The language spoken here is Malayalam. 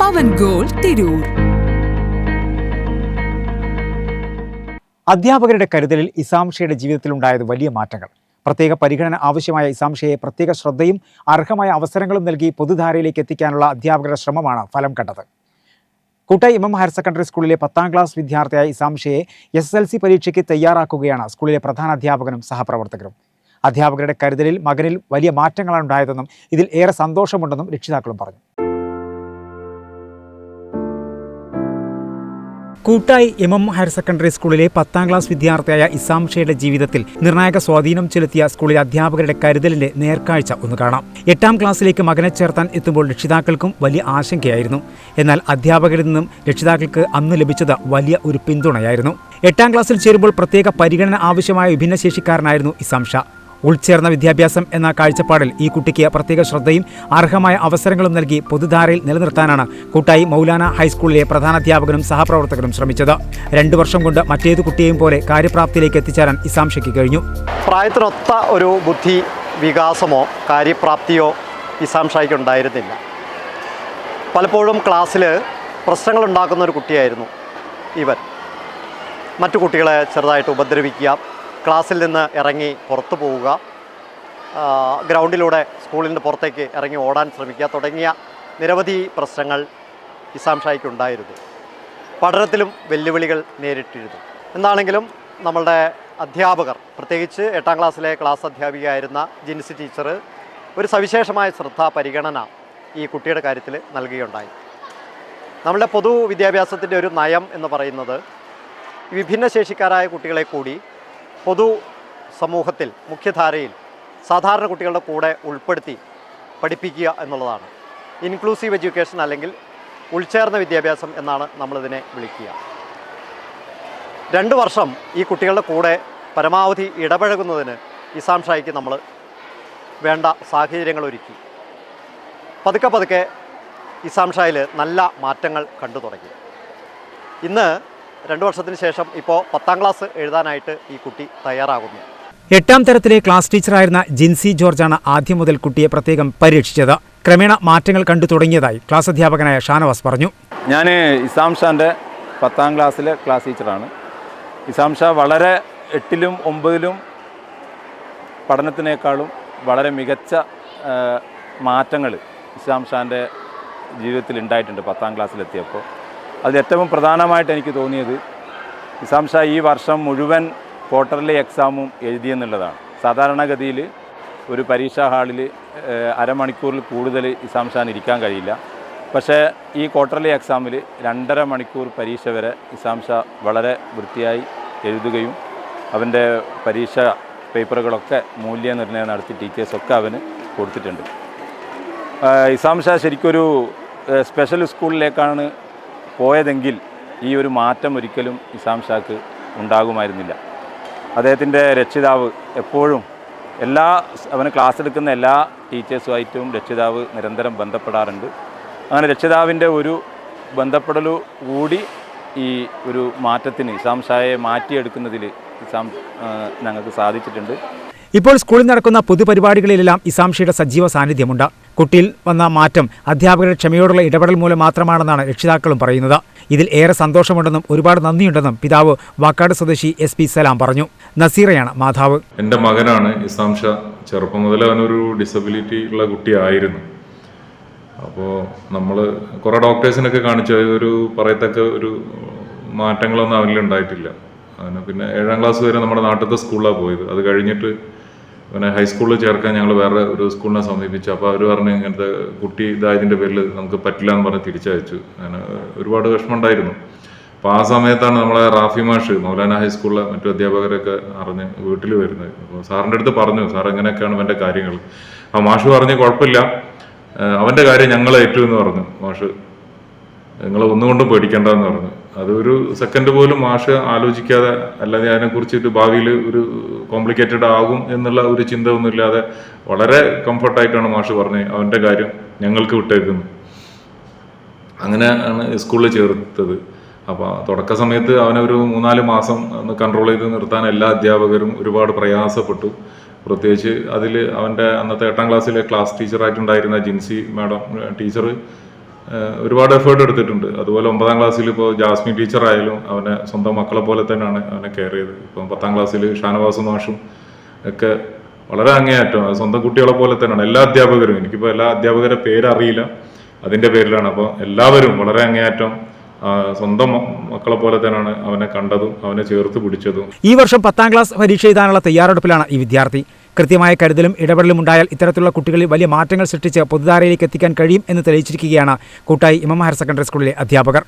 പവൻ ഗോൾ തിരൂർ. അധ്യാപകരുടെ കരുതലിൽ ഇസാംഷയുടെ ജീവിതത്തിലുണ്ടായത് വലിയ മാറ്റങ്ങൾ. പ്രത്യേക പരിഗണന ആവശ്യമായ ഇസാംഷയെ പ്രത്യേക ശ്രദ്ധയും അർഹമായ അവസരങ്ങളും നൽകി പൊതുധാരയിലേക്ക് എത്തിക്കാനുള്ള അധ്യാപകരുടെ ശ്രമമാണ് ഫലം കണ്ടത്. കൂട്ടായി എം ഹയർ സെക്കൻഡറി സ്കൂളിലെ 10ാം ക്ലാസ് വിദ്യാർത്ഥിയായ ഇസാംഷയെ SSLC പരീക്ഷയ്ക്ക് തയ്യാറാക്കുകയാണ് സ്കൂളിലെ പ്രധാന അധ്യാപകനും സഹപ്രവർത്തകരും. അധ്യാപകരുടെ കരുതലിൽ മകനിൽ വലിയ മാറ്റങ്ങളാണ് ഉണ്ടായതെന്നും ഇതിൽ ഏറെ സന്തോഷമുണ്ടെന്നും രക്ഷിതാക്കളും പറഞ്ഞു. കൂട്ടായി എം ഹയർ സെക്കൻഡറി സ്കൂളിലെ 10ാം ക്ലാസ് വിദ്യാർത്ഥിയായ ഇസാംഷയുടെ ജീവിതത്തിൽ നിർണായക സ്വാധീനം ചെലുത്തിയ സ്കൂളിലെ അധ്യാപകരുടെ കരുതലിന്റെ നേർക്കാഴ്ച ഒന്ന് കാണാം. 8ാം ക്ലാസ്സിലേക്ക് മകനെ ചേർത്താൻ എത്തുമ്പോൾ രക്ഷിതാക്കൾക്കും വലിയ ആശങ്കയായിരുന്നു. എന്നാൽ അധ്യാപകരിൽ നിന്നും രക്ഷിതാക്കൾക്ക് അന്ന് ലഭിച്ചത് വലിയ ഒരു പിന്തുണയായിരുന്നു. 8ാം ക്ലാസ്സിൽ ചേരുമ്പോൾ പ്രത്യേക പരിഗണന ആവശ്യമായ ഭിന്നശേഷിക്കാരനായിരുന്നു ഇസാംഷ. ഉൾച്ചേർന്ന വിദ്യാഭ്യാസം എന്ന കാഴ്ചപ്പാടിൽ ഈ കുട്ടിക്ക് പ്രത്യേക ശ്രദ്ധയും അർഹമായ അവസരങ്ങളും നൽകി പൊതുധാരയിൽ നിലനിർത്താനാണ് കൂട്ടായി മൗലാന ഹൈസ്കൂളിലെ പ്രധാനാധ്യാപകനും സഹപ്രവർത്തകരും ശ്രമിച്ചത്. 2 വർഷം കൊണ്ട് മറ്റേതു കുട്ടിയെയും പോലെ കാര്യപ്രാപ്തിയിലേക്ക് എത്തിച്ചേരാൻ ഇസാംഷയ്ക്ക് കഴിഞ്ഞു. പ്രായത്തിനൊത്ത ഒരു ബുദ്ധി വികാസമോ കാര്യപ്രാപ്തിയോ ഇസാംഷയ്ക്ക് ഉണ്ടായിരുന്നില്ല. പലപ്പോഴും ക്ലാസ്സിൽ പ്രശ്നങ്ങളുണ്ടാക്കുന്ന ഒരു കുട്ടിയായിരുന്നു ഇവൻ. മറ്റു കുട്ടികളെ ചെറുതായിട്ട് ഉപദ്രവിക്കുക, ക്ലാസ്സിൽ നിന്ന് ഇറങ്ങി പുറത്തു പോവുക, ഗ്രൗണ്ടിലൂടെ സ്കൂളിൻ്റെ പുറത്തേക്ക് ഇറങ്ങി ഓടാൻ ശ്രമിക്കുക തുടങ്ങിയ നിരവധി പ്രശ്നങ്ങൾ ഇസാംഷയ്ക്ക് ഉണ്ടായിരുന്നു. പഠനത്തിലും വെല്ലുവിളികൾ നേരിട്ടിരുന്നു. എന്താണെങ്കിലും നമ്മളുടെ അധ്യാപകർ, പ്രത്യേകിച്ച് 8ാം ക്ലാസ്സിലെ ക്ലാസ് അധ്യാപികയായിരുന്ന ജിൻസി ടീച്ചർ ഒരു സവിശേഷമായ പരിഗണന ഈ കുട്ടിയുടെ കാര്യത്തിൽ നൽകുകയുണ്ടായി. നമ്മളുടെ പൊതുവിദ്യാഭ്യാസത്തിൻ്റെ ഒരു നയം എന്ന് പറയുന്നത് വിഭിന്നശേഷിക്കാരായ കുട്ടികളെ കൂടി പൊതു സമൂഹത്തിൽ, മുഖ്യധാരയിൽ സാധാരണ കുട്ടികളുടെ കൂടെ ഉൾപ്പെടുത്തി പഠിപ്പിക്കുക എന്നുള്ളതാണ്. ഇൻക്ലൂസീവ് എഡ്യൂക്കേഷൻ അല്ലെങ്കിൽ ഉൾച്ചേർന്ന വിദ്യാഭ്യാസം എന്നാണ് നമ്മളിതിനെ വിളിക്കുക. 2 വർഷം ഈ കുട്ടികളുടെ കൂടെ പരമാവധി ഇടപഴകുന്നതിന് ഇസാംഷയ്ക്ക് നമ്മൾ വേണ്ട സാഹചര്യങ്ങൾ ഒരുക്കി. പതുക്കെ ഇസാംഷയിൽ നല്ല മാറ്റങ്ങൾ കണ്ടു തുടങ്ങി. ഇന്ന് 2 വർഷത്തിന് ശേഷം ഇപ്പോൾ 10ാം ക്ലാസ് എഴുതാനായിട്ട് ഈ കുട്ടി തയ്യാറാകുന്നു. 8ാം തരത്തിലെ ക്ലാസ് ടീച്ചറായിരുന്ന ജിൻസി ജോർജാണ് ആദ്യം മുതൽ കുട്ടിയെ പ്രത്യേകം പരീക്ഷിച്ചത്. ക്രമേണ മാറ്റങ്ങൾ കണ്ടു തുടങ്ങിയതായി ക്ലാസ് അധ്യാപകനായ ഷാനവാസ് പറഞ്ഞു. ഞാൻ ഇസാംഷാൻ്റെ 10ാം ക്ലാസ്സിലെ ക്ലാസ് ടീച്ചറാണ്. ഇസാംഷ വളരെ 8ലും 9ലും പഠനത്തിനേക്കാളും വളരെ മികച്ച മാറ്റങ്ങൾ ഇസാംഷാൻ്റെ ജീവിതത്തിൽ ഉണ്ടായിട്ടുണ്ട് 10ാം ക്ലാസ്സിലെത്തിയപ്പോൾ. അതിൽ ഏറ്റവും പ്രധാനമായിട്ട് എനിക്ക് തോന്നിയത് ഇസാംഷ ഈ വർഷം മുഴുവൻ ക്വാർട്ടർലി എക്സാമും എഴുതിയെന്നുള്ളതാണ്. സാധാരണഗതിയിൽ ഒരു പരീക്ഷാ ഹാളിൽ അരമണിക്കൂറിൽ കൂടുതൽ ഇസാംഷാന് ഇരിക്കാൻ കഴിയില്ല. പക്ഷേ ഈ ക്വാർട്ടർലി എക്സാമിൽ 2.5 മണിക്കൂർ പരീക്ഷ വരെ ഇസാംഷ വളരെ വൃത്തിയായി എഴുതുകയും അവൻ്റെ പരീക്ഷ പേപ്പറുകളൊക്കെ മൂല്യനിർണ്ണയം നടത്തി ടീച്ചേഴ്സൊക്കെ അവന് കൊടുത്തിട്ടുണ്ട്. ഇസാംഷ ശരിക്കൊരു സ്പെഷ്യൽ സ്കൂളിലേക്കാണ് പോയതെങ്കിൽ ഈ ഒരു മാറ്റം ഒരിക്കലും ഇസാംഷാക്ക് ഉണ്ടാകുമായിരുന്നില്ല. അദ്ദേഹത്തിൻ്റെ രക്ഷിതാവ് എപ്പോഴും അവന് ക്ലാസ് എടുക്കുന്ന എല്ലാ ടീച്ചേഴ്സുമായിട്ടും രക്ഷിതാവ് നിരന്തരം ബന്ധപ്പെടാറുണ്ട്. അങ്ങനെ രക്ഷിതാവിൻ്റെ ഒരു ബന്ധപ്പെടൽ കൂടി ഈ ഒരു മാറ്റത്തിന് ഇസാംഷയെ മാറ്റിയെടുക്കുന്നതിൽ ഞങ്ങൾക്ക് സാധിച്ചിട്ടുണ്ട്. ഇപ്പോൾ സ്കൂളിൽ നടക്കുന്ന പൊതുപരിപാടികളിലെല്ലാം ഇസാംഷയുടെ സജീവ സാന്നിധ്യമുണ്ട്. കുട്ടിയിൽ വന്ന മാറ്റം അധ്യാപകരുടെ ക്ഷമയോടുള്ള ഇടപെടൽ മൂലം മാത്രമാണെന്നാണ് രക്ഷിതാക്കളും പറയുന്നത്. ഇതിൽ ഏറെ സന്തോഷമുണ്ടെന്നും ഒരുപാട് നന്ദിയുണ്ടെന്നും പിതാവ് വാക്കാട് സ്വദേശി SP സലാം പറഞ്ഞു. നസീറയാണ് മാതാവ്. എൻ്റെ മകനാണ് ഇസാംഷ. ചെറുപ്പം മുതൽ അവനൊരു ഡിസബിലിറ്റി ഉള്ള കുട്ടിയായിരുന്നു. അപ്പോൾ നമ്മൾ കുറേ ഡോക്ടേഴ്സിനൊക്കെ കാണിച്ചു, ഒരു പറയത്തക്ക ഒരു മാറ്റങ്ങളൊന്നും അവനിലുണ്ടായിട്ടില്ല. അവന് പിന്നെ 7ാം ക്ലാസ് വരെ നമ്മുടെ നാട്ടിലത്തെ സ്കൂളിലാണ് പോയത്. അത് കഴിഞ്ഞിട്ട് പിന്നെ ഹൈസ്കൂളിൽ ചേർക്കാൻ ഞങ്ങൾ വേറെ ഒരു സ്കൂളിനെ സമീപിച്ചു. അപ്പോൾ അവർ പറഞ്ഞു ഇങ്ങനത്തെ കുട്ടി ഇതായതിൻ്റെ പേരിൽ നമുക്ക് പറ്റില്ല എന്ന് പറഞ്ഞ് തിരിച്ചയച്ചു. അങ്ങനെ ഒരുപാട് വിഷമമുണ്ടായിരുന്നു. അപ്പോൾ ആ സമയത്താണ് നമ്മളെ റാഫി മാഷ് മൗലാന ഹൈസ്കൂളിലെ മറ്റു അധ്യാപകരൊക്കെ അറിഞ്ഞ് വീട്ടിൽ വരുന്നത്. അപ്പോൾ സാറിൻ്റെ അടുത്ത് പറഞ്ഞു, സാർ എങ്ങനെയൊക്കെയാണ് അവൻ്റെ കാര്യങ്ങൾ. ആ മാഷ് പറഞ്ഞ് കുഴപ്പമില്ല, അവൻ്റെ കാര്യം ഞങ്ങൾ ഏറ്റു എന്ന് പറഞ്ഞു. മാഷ് നിങ്ങൾ ഒന്നുകൊണ്ടും പേടിക്കേണ്ടതെന്ന് പറഞ്ഞു. അതൊരു സെക്കൻഡ് പോലും മാഷ് ആലോചിക്കാതെ, അല്ലാതെ അതിനെക്കുറിച്ചിട്ട് ഭാവിയിൽ ഒരു കോംപ്ലിക്കേറ്റഡ് ആകും എന്നുള്ള ഒരു ചിന്ത ഒന്നുമില്ലാതെ വളരെ കംഫർട്ടായിട്ടാണ് മാഷ് പറഞ്ഞത് അവൻ്റെ കാര്യം ഞങ്ങൾക്ക് വിട്ടേക്കുന്നു. അങ്ങനെ ആണ് സ്കൂളിൽ ചേർത്തത്. അപ്പോൾ തുടക്ക സമയത്ത് അവനൊരു 3-4 മാസം ഒന്ന് കൺട്രോൾ ചെയ്ത് നിർത്താൻ എല്ലാ അധ്യാപകരും ഒരുപാട് പ്രയാസപ്പെട്ടു. പ്രത്യേകിച്ച് അതിൽ അവൻ്റെ അന്നത്തെ 8ാം ക്ലാസ്സിലെ ക്ലാസ് ടീച്ചറായിട്ടുണ്ടായിരുന്ന ജിൻസി മാഡം ടീച്ചർ ഒരുപാട് എഫേർട്ട് എടുത്തിട്ടുണ്ട്. അതുപോലെ 9ാം ക്ലാസ്സിൽ ഇപ്പോൾ ജാസ്മിൻ ടീച്ചറായാലും അവനെ സ്വന്തം മക്കളെ പോലെ തന്നെയാണ് അവനെ കെയർ ചെയ്തത്. ഇപ്പം 10ാം ക്ലാസ്സിൽ ഷാനവാസ് മാഷും ഒക്കെ വളരെ അങ്ങേയറ്റം സ്വന്തം കുട്ടികളെ പോലെ തന്നെയാണ് എല്ലാ അധ്യാപകരും. എനിക്കിപ്പോൾ എല്ലാ അധ്യാപകരുടെ പേരറിയില്ല, അതിൻ്റെ പേരിലാണ്. അപ്പോൾ എല്ലാവരും വളരെ അങ്ങേയറ്റം സ്വന്തം മക്കളെ പോലെ തന്നെയാണ് അവനെ കണ്ടതും അവനെ ചേർത്ത് പിടിച്ചതും. ഈ വർഷം 10ാം ക്ലാസ് പരീക്ഷ എഴുതാനുള്ള തയ്യാറെടുപ്പിലാണ് ഈ വിദ്യാർത്ഥി. കൃത്യമായ കരുതലും ഇടപെടലും ഉണ്ടായാൽ ഇത്തരത്തിലുള്ള കുട്ടികളിൽ വലിയ മാറ്റങ്ങൾ സൃഷ്ടിച്ച് പൊതുധാരയിലേക്ക് എത്തിക്കാൻ കഴിയും എന്ന് തെളിയിച്ചിരിക്കുകയാണ് കൂട്ടായി ഇമാം ഹയർ സെക്കൻഡറി സ്കൂളിലെ അധ്യാപകർ.